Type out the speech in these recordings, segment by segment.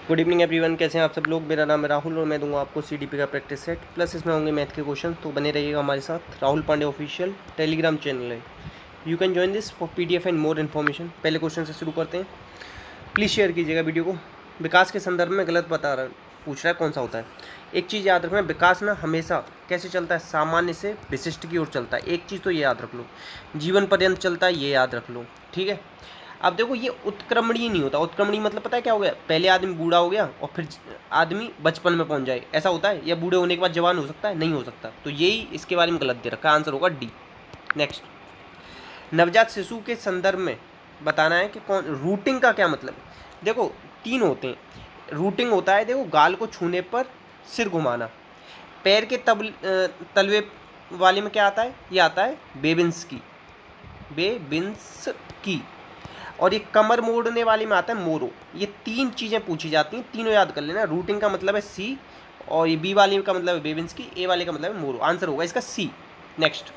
Good evening everyone, कैसे हैं आप सब लोग। मेरा नाम है राहुल और मैं दूंगा आपको सीडीपी का प्रैक्टिस सेट प्लस इसमें होंगे मैथ के क्वेश्चन। तो बने रहिएगा हमारे साथ। Rahul Pandey official telegram channel है, you can join this for PDF and more information. पहले क्वेश्चन से शुरू करते हैं। प्लीज़ शेयर कीजिएगा वीडियो को। विकास के संदर्भ में गलत बता रहा पूछ रहा है, कौन सा होता है। एक चीज़ याद रखना, विकास ना हमेशा कैसे चलता है, सामान्य से विशिष्ट की ओर चलता है। एक चीज़ तो ये याद रख लो, जीवन पर्यंत चलता है, ये याद रख लो, ठीक है। अब देखो, ये उत्क्रमणीय नहीं होता। उत्क्रमणीय मतलब पता है क्या हो गया, पहले आदमी बूढ़ा हो गया और फिर आदमी बचपन में पहुंच जाए, ऐसा होता है। या बूढ़े होने के बाद जवान हो सकता है, नहीं हो सकता। तो यही इसके बारे में गलत दे रखा है, आंसर होगा डी। नेक्स्ट, नवजात शिशु के संदर्भ में बताना है कि कौन। रूटिंग का क्या मतलब है। देखो, तीन होते हैं। रूटिंग होता है, देखो, गाल को छूने पर सिर घुमाना। पैर के तलवे वाले में क्या आता है, ये आता है बेबिंस्की। बेबिंस्की। और ये कमर मोड़ने वाले में आता है मोरो। ये तीन चीज़ें पूछी जाती हैं, तीनों याद कर लेना। रूटिंग का मतलब है सी, और ये बी वाले का मतलब है बेबिंस्की, ए वाले का मतलब है मोरो। आंसर होगा इसका सी। नेक्स्ट,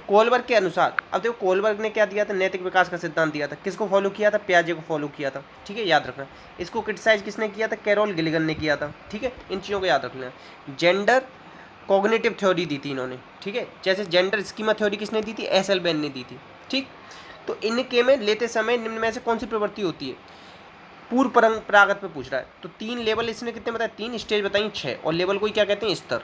कोलबर्ग के अनुसार, अब देखो कोलबर्ग ने क्या दिया था, नैतिक विकास का सिद्धांत दिया था। किसको फॉलो किया था, पियाजे को फॉलो किया था, ठीक है, याद रखना। इसको क्रिटिसाइज किसने किया था, कैरोल गिलिगन ने किया था, ठीक है। इन चीज़ों को याद रख लेना। जेंडर कॉग्निटिव थ्योरी दी थी इन्होंने, ठीक है। जैसे जेंडर स्कीमा थ्योरी किसने दी थी, एस एल बेन ने दी थी, ठीक। तो इनके में लेते समय निम्न में से कौन सी प्रवृत्ति होती है, पूर्व परंपरागत पे पूछ रहा है। तो तीन लेवल इसने कितने बताए, तीन स्टेज बताई, 6। और लेवल को ही क्या कहते हैं, स्तर,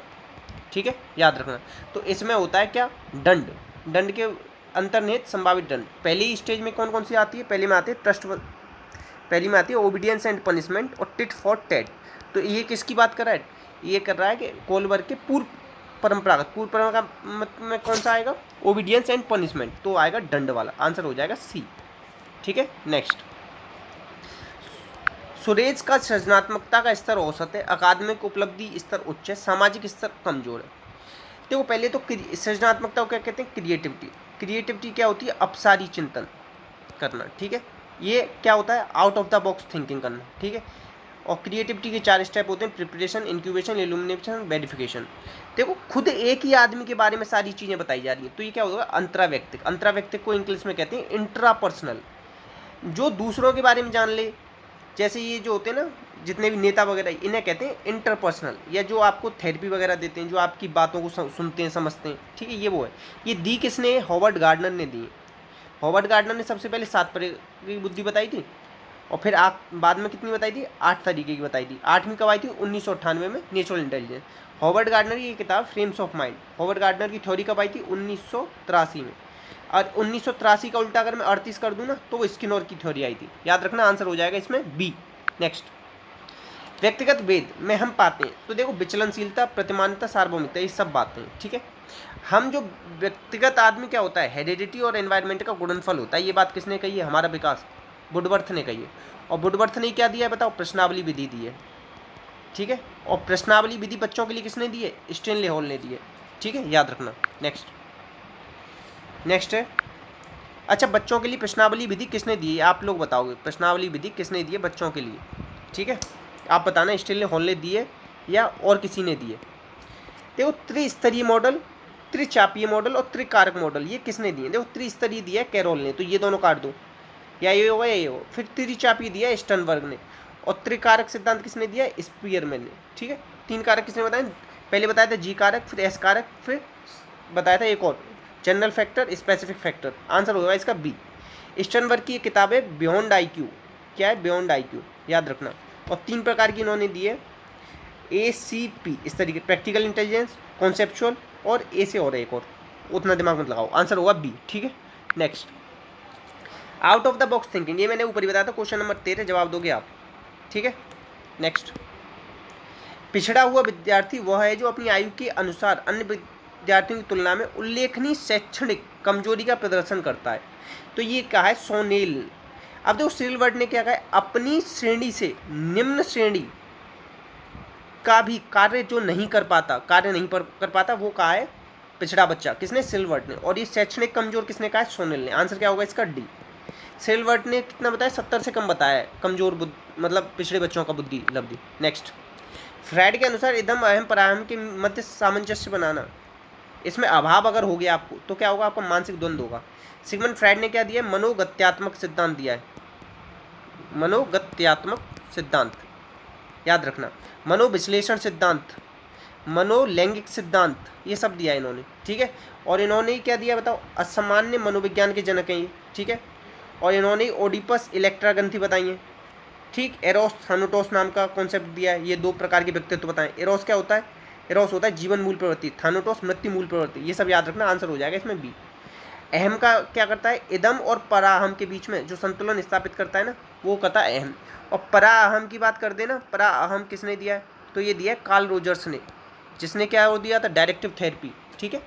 ठीक है, याद रखना। तो इसमें होता है क्या, दंड। दंड के अंतर्निहित संभावित दंड। पहली स्टेज में कौन कौन सी आती है, पहले में आती है ट्रस्ट, पहली में आती है ओबीडियंस एंड पनिशमेंट और टिट फॉर टैट। तो ये किसकी बात कर रहा है, ये कर रहा है कि कोलबर्ग के पूर्व परंपरागत में कौन सा आएगा, ओबीडियंस एंड पनिशमेंट, तो आएगा दंड वाला। आंसर हो जाएगा सी, ठीक है। नेक्स्ट, सुरेश का सृजनात्मकता का स्तर औसत है, अकादमिक उपलब्धि स्तर उच्च है, सामाजिक स्तर कमजोर है। देखो, पहले तो सृजनात्मकता को क्या कहते हैं, क्रिएटिविटी। क्रिएटिविटी क्या होती है, अपसारी चिंतन करना, ठीक है। ये क्या होता है, out of the box thinking करना, ठीक है। और क्रिएटिविटी के 4 स्टेप होते हैं, प्रिपरेशन, इंक्यूबेशन, इल्यूमिनेशन, वेरिफिकेशन। देखो, खुद एक ही आदमी के बारे में सारी चीज़ें बताई जा रही है, तो ये क्या होगा, अंतराव्यक्तिक। अंतराव्यक्तिक को इंग्लिश में कहते हैं इंट्रापर्सनल। जो दूसरों के बारे में जान ले, जैसे ये जो होते हैं ना, जितने भी नेता वगैरह, इन्हें कहते हैं इंटरपर्सनल। या जो आपको थेरेपी वगैरह देते हैं, जो आपकी बातों को सुनते हैं, समझते हैं, ठीक है, ये वो है। ये दी किसने, हॉवर्ड गार्डनर ने दी। हॉवर्ड गार्डनर ने सबसे पहले 7 प्रकार की बुद्धि बताई थी, और फिर बाद में कितनी बताई थी, 8 तरीके की बताई थी। 8वीं कब आई थी, 1998 में, नेचुरल इंटेलिजेंस। हॉवर्ड गार्डनर की किताब frames of mind, Howard Gardner की थ्योरी कब आई थी, 1983 में। और 1983 का उल्टा अगर मैं 38 कर दूँ ना, तो वो स्किनर की थ्योरी आई थी। याद रखना, आंसर हो जाएगा इसमें बी। नेक्स्ट, व्यक्तिगत भेद में हम पाते हैं, तो देखो, विचलनशीलता, प्रतिमानता, सार्वभौमिकता, ये सब बातें, ठीक है। हम जो व्यक्तिगत आदमी क्या होता है, हेरिडिटी और एनवायरनमेंट का गुणनफल होता है। ये बात किसने कही है, हमारा विकास, वुडवर्थ ने कही है। और वुडवर्थ ने क्या दिया है बताओ, प्रश्नावली विधि दी है, ठीक है। और प्रश्नावली विधि बच्चों के लिए किसने दी है, स्टेनले हॉल ने दी है, ठीक है, याद रखना। नेक्स्ट, नेक्स्ट है, अच्छा, बच्चों के लिए प्रश्नावली विधि किसने दी है, आप लोग बताओगे, प्रश्नावली विधि किसने दी है बच्चों के लिए, ठीक है। आप बताना, स्टेनले हॉल ने दी है या और किसी ने दी है। देखो, त्रिस्तरीय मॉडल, त्रिचापीय मॉडल और त्रिकारक मॉडल, ये किसने दिए, देखो, त्रिस्तरीय दिया है कैरोल ने, तो ये दोनों काट दो, या ये होगा या ये हो। फिर त्रिचापीय दिया है स्टर्नबर्ग ने, और त्रिकारक सिद्धांत किसने दिया है, स्पीयरमैन ने, ठीक है। 3 कारक किसने बताया, पहले बताया था जी कारक, फिर एस कारक, फिर बताया था एक और, general factor, specific factor. Answer होगा इसका बी। स्टर्नबर्ग की किताब है बियॉन्ड IQ, क्या है, बियॉन्ड IQ, याद रखना। और 3 प्रकार की इन्होंने दी है, ACP, इस तरीके, प्रैक्टिकल इंटेलिजेंस, कॉन्सेप्चुअल, और ए से और एक और, उतना दिमाग मत लगाओ। आंसर होगा बी, ठीक है। Next, out of the box thinking, ये मैंने ऊपर ही बताया था, क्वेश्चन नंबर 13 जवाब दोगे आप, ठीक है। नेक्स्ट, पिछड़ा हुआ विद्यार्थी वह है जो अपनी आयु के अनुसार अन्य विद्यार्थियों की तुलना में उल्लेखनीय शैक्षणिक कमजोरी का प्रदर्शन करता है। तो ये क्या है, सोनेल। अब देखो, सिल्वर्ट ने क्या कहा है, अपनी श्रेणी से निम्न श्रेणी का भी कार्य जो नहीं कर पाता, कर पाता, वो कहा है पिछड़ा बच्चा, किसने, सिल्वर्ट ने। और ये शैक्षणिक कमजोर किसने कहा है, सोनेल ने। आंसर क्या होगा इसका डी। सिल्वर्ट ने कितना बताया, 70 से कम बताया है कमजोर मतलब पिछड़े बच्चों का बुद्धि लब्धि। नेक्स्ट, फ्राइड के अनुसार इदम अहम पराहम के मध्य सामंजस्य बनाना, इसमें अभाव अगर हो गया आपको, तो क्या होगा, आपका मानसिक द्वंद्व होगा। सिगमंड फ्राइड ने क्या दिया है, मनोगत्यात्मक सिद्धांत दिया है, मनोगत्यात्मक सिद्धांत, याद रखना, मनोविश्लेषण सिद्धांत, मनोलैंगिक सिद्धांत, ये सब दिया इन्होंने, ठीक है। और इन्होंने क्या दिया बताओ, असामान्य मनोविज्ञान के जनक हैं ये, ठीक है। और इन्होंने ओडिपस इलेक्ट्रा ग्रंथि बताई है, ठीक। एरोस थानोटोस नाम का कॉन्सेप्ट दिया है, ये 2 प्रकार के व्यक्तित्व बताएं। एरोस क्या होता है, एरोस होता है जीवन मूल प्रवृत्ति, थानोटोस मृत्यु मूल प्रवृत्ति, ये सब याद रखना, आंसर हो जाएगा इसमें बी। अहम का क्या करता है, इदम और पराअहम के बीच में जो संतुलन स्थापित करता है ना, वो कहता है अहम। और पराअहम की बात कर देना, पराअहम किसने दिया है, तो ये दिया है कार्ल रोजर्स ने, जिसने क्या वो दिया था, डायरेक्टिव थेरेपी, ठीक है।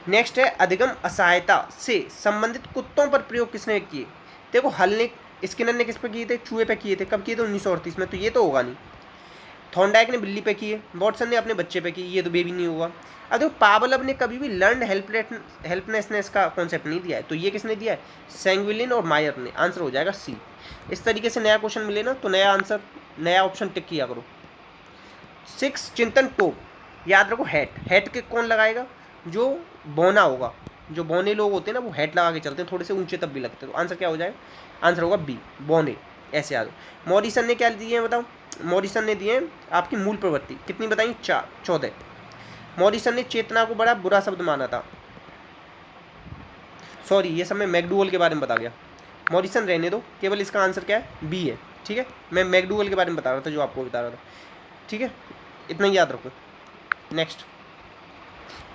नेक्स्ट है अधिगम असहायता से संबंधित कुत्तों पर प्रयोग किसने किए। देखो हल ने, स्किनर ने किस पे किए थे, चूहे पे किए थे, कब किए थे, 1938 में, तो ये तो होगा नहीं। थॉर्नडाइक ने बिल्ली पे किए, वॉटसन ने अपने बच्चे पे की, ये तो बेबी नहीं होगा। अब देखो पावलव ने कभी भी लर्न हेल्पलेसनेस का कॉन्सेप्ट नहीं दिया है, तो ये किसने दिया है, सेंग्विलिन और मायर ने, आंसर हो जाएगा सी। इस तरीके से नया क्वेश्चन मिले ना तो नया आंसर, नया ऑप्शन टिक किया करो। 6 चिंतन टोप, याद रखो हैट के कौन लगाएगा, जो बौना होगा, जो बौने लोग होते हैं ना वो हैट लगा के चलते हैं, थोड़े से ऊंचे तब भी लगते हैं, तो आंसर क्या हो जाएगा, आंसर होगा बी, बौने, ऐसे याद। मॉरिसन ने क्या दिए हैं बताओ, मॉरिसन ने दिए हैं आपकी मूल प्रवृत्ति, कितनी बताई, 14। मॉरिसन ने चेतना को बड़ा बुरा शब्द माना था, सॉरी ये सब मैं मैकडूगल के बारे में बता गया, मॉरिसन रहने दो, केवल इसका आंसर क्या है, बी है, ठीक है। मैं मैकडूगल के बारे में बता रहा था, जो आपको बता रहा था, ठीक है, इतना ही याद रखो। नेक्स्ट,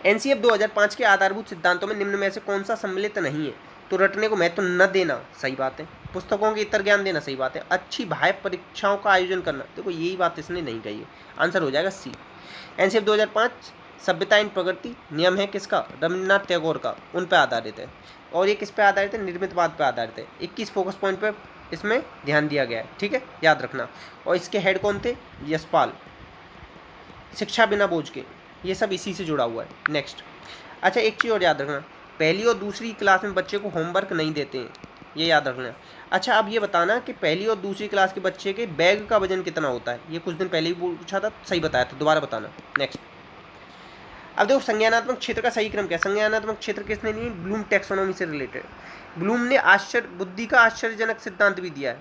एनसीएफ 2005 के आधारभूत सिद्धांतों में निम्न में से कौन सा सम्मिलित नहीं है, तो रटने को महत्व न देना सही बात है, पुस्तकों के इतर ज्ञान देना सही बात है, अच्छी बाह्य परीक्षाओं का आयोजन करना, देखो यही बात इसने नहीं कही है, आंसर हो जाएगा सी। एनसीएफ 2005 सभ्यता एंड प्रगति नियम है किसका, रविन्द्रनाथ टैगोर का, उन पर आधारित है। और ये किस पे आधारित है, निर्मितवाद पर आधारित है। 21 फोकस पॉइंट पर इसमें ध्यान दिया गया है, ठीक है, याद रखना। और इसके हेड कौन थे, यशपाल, शिक्षा बिना बोझ के, ये सब इसी से जुड़ा हुआ है। नेक्स्ट, अच्छा एक चीज़ और याद रखना, पहली और दूसरी क्लास में बच्चे को होमवर्क नहीं देते हैं, ये याद रखना। अच्छा अब ये बताना कि पहली और दूसरी क्लास के बच्चे के बैग का वजन कितना होता है, ये कुछ दिन पहले ही पूछा था, सही बताया था, दोबारा बताना। नेक्स्ट, अब देखो संज्ञानात्मक क्षेत्र का सही क्रम क्या है, संज्ञानात्मक क्षेत्र किसने नहीं, ब्लूम टैक्सोनॉमी से रिलेटेड, ब्लूम ने बुद्धि का आश्चर्यजनक सिद्धांत भी दिया है,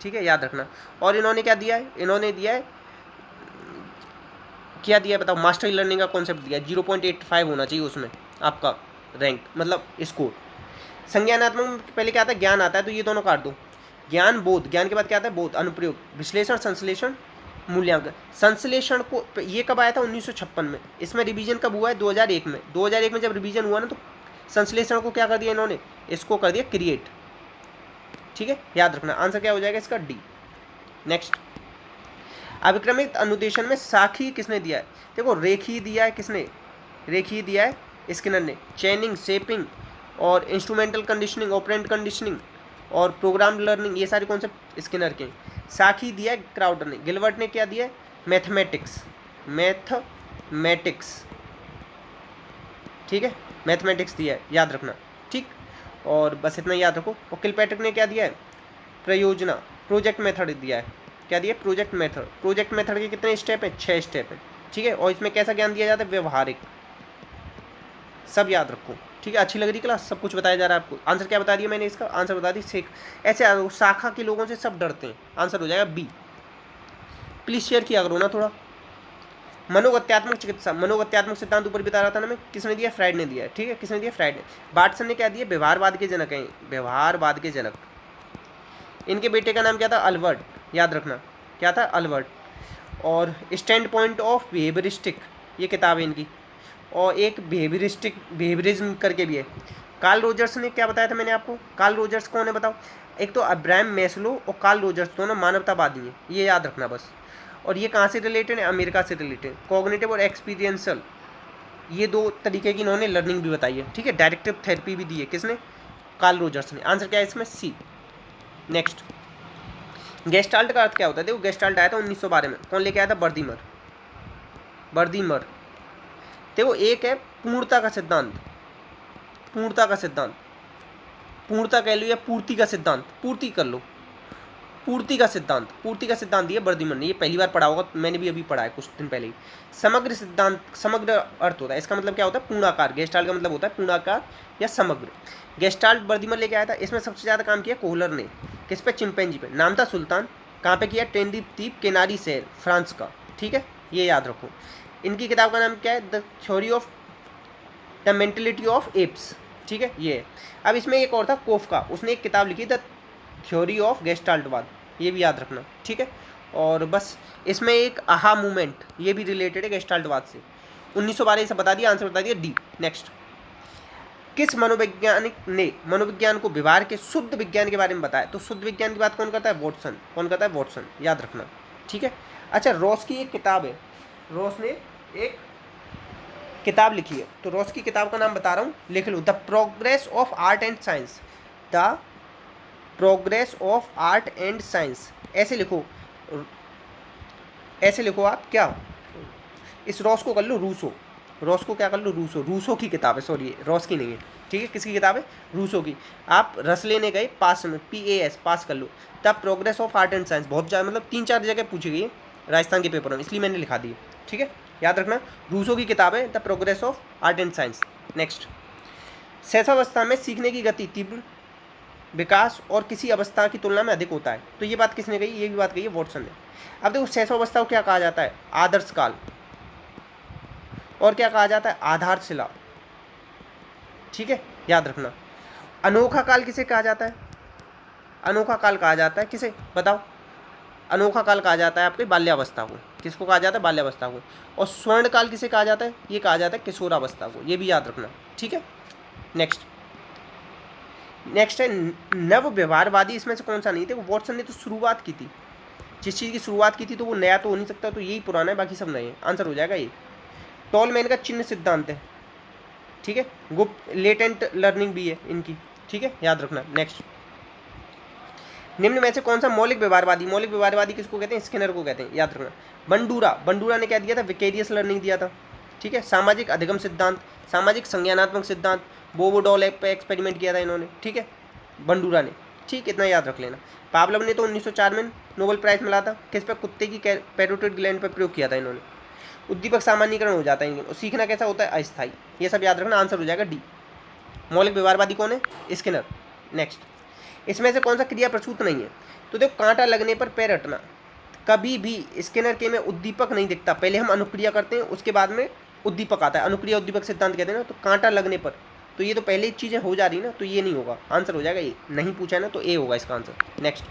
ठीक है, याद रखना। और इन्होंने क्या दिया है, इन्होंने दिया है, क्या दिया है बताओ, मास्टरी लर्निंग का कॉन्सेप्ट दिया है, 0.85 होना चाहिए उसमें आपका रैंक, मतलब स्कोर। संज्ञानात्मक पहले क्या आता है, ज्ञान आता है, तो ये दोनों काट दो, ज्ञान बोध, ज्ञान के बाद क्या आता है, बोध, अनुप्रयोग, विश्लेषण, संश्लेषण, मूल्यांकन। संश्लेषण को ये कब आया था, 1956 में, इसमें रिवीजन कब हुआ है, 2001 में। 2001 में जब रिवीजन हुआ ना तो संश्लेषण को क्या कर दिया इन्होंने, इसको कर दिया क्रिएट, ठीक है, याद रखना। आंसर क्या हो जाएगा इसका, डी। नेक्स्ट, अभिक्रमित अनुदेशन में साखी किसने दिया है, देखो रेखी दिया है, किसने, रेखी दिया है स्किनर ने, चेनिंग, शेपिंग और इंस्ट्रूमेंटल कंडीशनिंग, ऑपरेंट कंडीशनिंग और प्रोग्राम लर्निंग, ये सारे कॉन्सेप्ट स्किनर के। साखी दिया है क्राउडर ने, गिलवर्ट ने क्या दिया है, मैथमेटिक्स, ठीक है, मैथमेटिक्स दिया है, याद रखना, ठीक। और बस इतना याद रखो। और किलपैट्रिक ने क्या दिया है, प्रयोजना, प्रोजेक्ट मेथड दिया है, क्या दिया, प्रोजेक्ट मेथड। प्रोजेक्ट मेथड के कितने स्टेप हैं, 6 स्टेप हैं, ठीक है। और इसमें कैसा ज्ञान दिया जाता है, व्यवहारिक, सब याद रखो, ठीक है। अच्छी लग रही क्लास, सब कुछ बताया जा रहा है आपको। आंसर क्या बता दिया मैंने, इसका आंसर बता दी शेख। ऐसे शाखा के लोगों से सब डरते हैं, आंसर हो जाएगा बी। प्लीज शेयर किया करो ना थोड़ा। मनोगत्यात्मक चिकित्सा, मनोगत्यात्मक सिद्धांत ऊपर बता रहा था ना मैं, किसने दिया, फ्राइड ने दिया, ठीक है, किसने दिया, फ्राइड ने। बाटसन ने क्या दिया, व्यवहारवाद के जनक हैं, व्यवहारवाद के जनक। इनके बेटे का नाम क्या था, अल्बर्ट, याद रखना, क्या था, अल्बर्ट। और स्टैंड पॉइंट ऑफ बिहेवियरिस्टिक, ये किताब है इनकी। और एक बिहेवियरिज्म करके भी है। कार्ल रोजर्स ने क्या बताया था मैंने आपको, कार्ल रोजर्स कौन है बताओ, एक तो अब्राहम मैस्लो और कार्ल रोजर्स दोनों मानवतावादी हैं, ये याद रखना बस। और ये कहाँ से रिलेटेड है, अमेरिका से रिलेटेड। कॉग्निटिव और एक्सपीरियंशियल, ये 2 तरीके की इन्होंने लर्निंग भी बताई है, ठीक है। डायरेक्टिव थेरेपी भी दी है, किसने, कार्ल रोजर्स ने। आंसर क्या है इसमें, सी। नेक्स्ट, गेस्टाल्ट का अर्थ क्या होता है, देखो गेस्टाल्ट आया था 1912 में, कौन लेके आया था, बर्दीमर। देखो एक है पूर्णता का सिद्धांत, पूर्णता कह लो या पूर्ति का सिद्धांत, पूर्ति कर लो, पूर्ति का सिद्धांत दिया बर्दीमर ने, ये पहली बार पढ़ा होगा, मैंने भी अभी पढ़ा है कुछ दिन पहले ही। समग्र सिद्धांत, समग्र अर्थ होता है, इसका मतलब क्या होता है, पूर्णाकार। गेस्टाल्ट का मतलब होता है पूर्णाकार या समग्र। गेस्टाल्ट बर्दीमर लेके आया था, इसमें सबसे ज़्यादा काम किया कोहलर ने, किस पे? चिंपैंजी पे। नाम था सुल्तान। कहाँ पे किया? टेनरीफ केनारी शहर, फ्रांस का। ठीक है, ये याद रखो। इनकी किताब का नाम क्या है? The theory of the mentality of apps. ठीक है, ये है। अब इसमें एक और था कोफका, उसने एक किताब लिखी द थ्योरी ऑफ गेस्टाल्टवाद, ये भी याद रखना। ठीक है, और बस इसमें एक आहा मूवमेंट, ये भी रिलेटेड है गेस्टाल्टवाद से। 1912 से बता दिया, आंसर बता दिया डी। नेक्स्ट, किस मनोवैज्ञानिक ने मनोविज्ञान को व्यवहार के शुद्ध विज्ञान के बारे में बताया? तो शुद्ध विज्ञान की बात कौन करता है? वॉटसन। कौन करता है? वॉटसन, याद रखना। ठीक है, अच्छा, रॉस की एक किताब है, रॉस ने एक किताब लिखी है, तो रॉस की किताब का नाम बता रहा हूँ, लिख लो। The progress of art and science, the progress of art and science, ऐसे लिखो, ऐसे लिखो आप। क्या इस रॉस को कर लो रूसो, रॉस को क्या कर लो? रूसो। रूसो की किताब है, सॉरी रॉस की नहीं है। ठीक है, किसकी किताब है? रूसो की। आप रस लेने गए पास में, PAS पास कर लो। The progress of art and science, बहुत ज़्यादा मतलब 3-4 जगह पूछी गई है राजस्थान के पेपर में, इसलिए मैंने लिखा दी। ठीक है, याद रखना, रूसो की किताब है the progress of art and science. Next, शैशवावस्था में सीखने की गति तीव्र विकास और किसी अवस्था की तुलना में अधिक होता है। तो ये बात किसने कही? ये भी बात कही है वॉटसन ने। अब देखो, शैशवावस्था को क्या कहा जाता है? आदर्श काल। और क्या कहा जाता है? आधारशिला। ठीक है, याद रखना। अनोखा काल किसे कहा जाता है? अनोखा काल कहा जाता है किसे? बताओ। अनोखा काल कहा जाता है आपके बाल्यावस्था को। किसको कहा जाता है? बाल्यावस्था को। और स्वर्ण काल किसे कहा जाता है? ये कहा जाता है किशोरावस्था को, ये भी याद रखना। ठीक है, नेक्स्ट, नेक्स्ट है नव व्यवहारवादी। इसमें से कौन सा नहीं? देखो, वॉटसन ने तो शुरुआत की थी, जिस चीज़ की शुरुआत की थी तो वो नया तो हो नहीं सकता, तो यही पुराना है, बाकी सब नए हैं। आंसर हो जाएगा ये। टॉलमैन का चिन्ह सिद्धांत है। ठीक है, गुप्त लेटेंट लर्निंग भी है इनकी। ठीक है, याद रखना। नेक्स्ट, निम्न में से कौन सा मौलिक व्यवहारवादी? मौलिक व्यवहारवादी किसको कहते हैं? स्किनर को कहते हैं, याद रखना। बंडूरा, बंडूरा ने क्या दिया था? विकेरियस लर्निंग दिया था। ठीक है, सामाजिक अधिगम सिद्धांत, सामाजिक संज्ञानात्मक सिद्धांत, बोबोडॉल पे एक्सपेरिमेंट किया था इन्होंने। ठीक है, बंडूरा ने। ठीक, इतना याद रख लेना। पावलोव ने तो 1904 में नोबेल प्राइज मिला था, किस पे? कुत्ते की पैरोटिड ग्लैंड पर प्रयोग किया था इन्होंने। उद्दीपक सामान्यीकरण हो जाता है इनके, और सीखना कैसा होता है? अस्थायी। ये सब याद रखना, आंसर हो जाएगा डी। मौलिक व्यवहारवादी कौन है? स्किनर। नेक्स्ट, इसमें से कौन सा क्रिया प्रसूत नहीं है? तो देखो, कांटा लगने पर पैर हटना, कभी भी स्किनर के में उद्दीपक नहीं दिखता। पहले हम अनुक्रिया करते हैं, उसके बाद में उद्दीपक आता है, अनुक्रिया उद्दीपक सिद्धांत कहते हैं ना। तो कांटा लगने पर, तो ये तो पहले ही चीज़ें हो जा रही ना, तो ये नहीं होगा, आंसर हो जाएगा ये। नहीं पूछा है ना, तो ए होगा इसका आंसर। नेक्स्ट,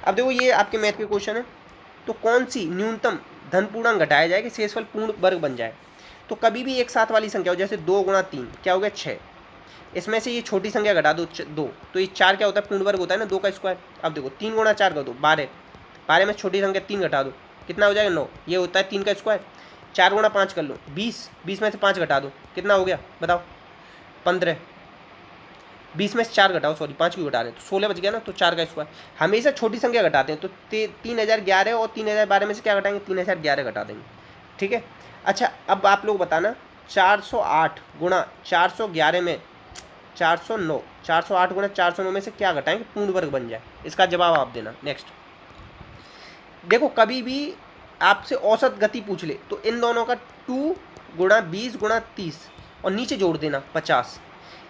अब देखो, ये आपके मैथ के क्वेश्चन है। तो कौन सी न्यूनतम धन पूर्णांक घटाया जाए कि शेषफल पूर्ण वर्ग बन जाए? तो कभी भी एक साथ वाली संख्या हो, जैसे 2 × 3 क्या हो गया? 6। इसमें से ये छोटी संख्या घटा दो 2, तो ये 4 क्या होता है? पूर्ण वर्ग होता है ना, 2 का स्क्वायर। अब देखो, 3 × 4 कर दो 12, 12 में छोटी संख्या 3 घटा दो, कितना हो जाएगा? 9। ये होता है 3 का स्क्वायर। 4 × 5 कर लो 20, 20 में से 5 घटा दो, कितना हो गया? बताओ। 15। 20 में से 4 घटाओ, सॉरी 5 क्यों घटा रहे हैं? तो 16 बच गया ना, तो 4 का स्क्वायर। हमेशा छोटी संख्या घटाते हैं, तो 3011 और 3012 में से क्या घटाएंगे? 3011 घटा देंगे। ठीक है, अच्छा, अब आप लोग बताना, 408 × 411 में 409, 408 × 409 में से क्या घटाएंगे पूर्ण वर्ग बन जाए? इसका जवाब आप देना। नेक्स्ट, देखो, कभी भी आपसे औसत गति पूछ ले तो इन दोनों का 2 × 20 × 30 और नीचे जोड़ देना 50।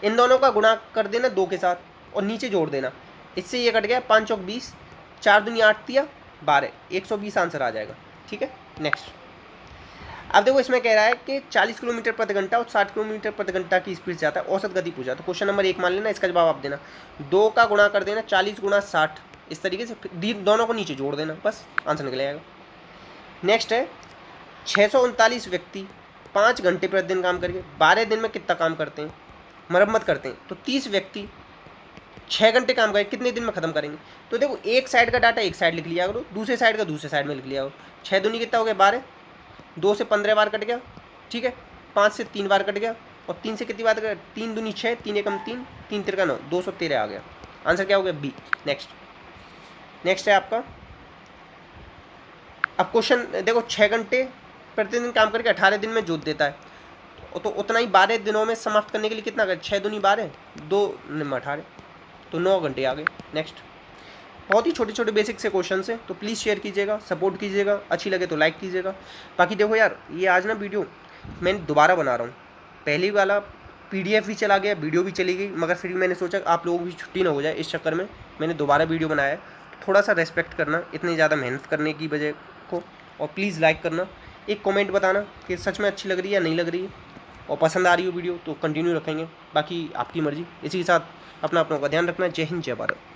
इन दोनों का गुणा कर देना 2 के साथ और नीचे जोड़ देना। इससे ये कट गया 5 × 20, 4 दूनी 8 दिया 12, 120 आंसर आ जाएगा। ठीक है, नेक्स्ट, अब देखो, इसमें कह रहा है कि 40 किलोमीटर प्रति घंटा और 60 किलोमीटर प्रति घंटा की स्पीड से आता है, औसत गति पूछा। तो क्वेश्चन नंबर 1 मान लेना, इसका जवाब आप देना। 2 का गुणा कर देना 40 × 60, इस तरीके से दोनों को नीचे जोड़ देना, बस आंसर निकल आएगा। नेक्स्ट है 639 व्यक्ति 5 घंटे प्रतिदिन काम करके 12 दिन में कितना काम करते हैं? मरम्मत करते हैं। तो 30 व्यक्ति 6 घंटे काम करें, कितने दिन में खत्म करेंगे? तो देखो, एक साइड का डाटा एक साइड लिख लिया करो, दूसरे साइड का दूसरे साइड में लिख लिया करो। 6 दूनी कितना हो गया? 12, 2 से 15 बार कट गया। ठीक है, 5 से 3 बार कट गया, और 3 से कितनी बार कट गया? 3 दूनी 6, 3 एकम 3, 3 तिरका 9, 213 आ गया। आंसर क्या हो गया? बी। नेक्स्ट, नेक्स्ट है आपका, अब क्वेश्चन देखो, 6 घंटे प्रतिदिन काम करके 18 दिन में जोत देता है, तो उतना ही 12 दिनों में समाप्त करने के लिए कितना कर? 6 दूनी 12, 2 में 18, तो 9 घंटे आ गए। नेक्स्ट, बहुत ही छोटे छोटे बेसिक से क्वेश्चन है, तो प्लीज़ शेयर कीजिएगा, सपोर्ट कीजिएगा, अच्छी लगे तो लाइक कीजिएगा। बाकी देखो यार, ये आज ना वीडियो मैं दोबारा बना रहा हूँ, पहले वाला PDF भी चला गया, वीडियो भी चली गई, मगर फिर भी मैंने सोचा आप लोगों की छुट्टी ना हो जाए, इस चक्कर में मैंने दोबारा वीडियो बनाया है। थोड़ा सा रेस्पेक्ट करना इतनी ज़्यादा मेहनत करने की वजह को, और प्लीज़ लाइक करना, एक कमेंट बताना कि सच में अच्छी लग रही है या नहीं लग रही है, और पसंद आ रही हो वीडियो तो कंटिन्यू रखेंगे, बाकी आपकी मर्ज़ी। इसी के साथ अपना का ध्यान रखना। जय हिंद, जय भारत।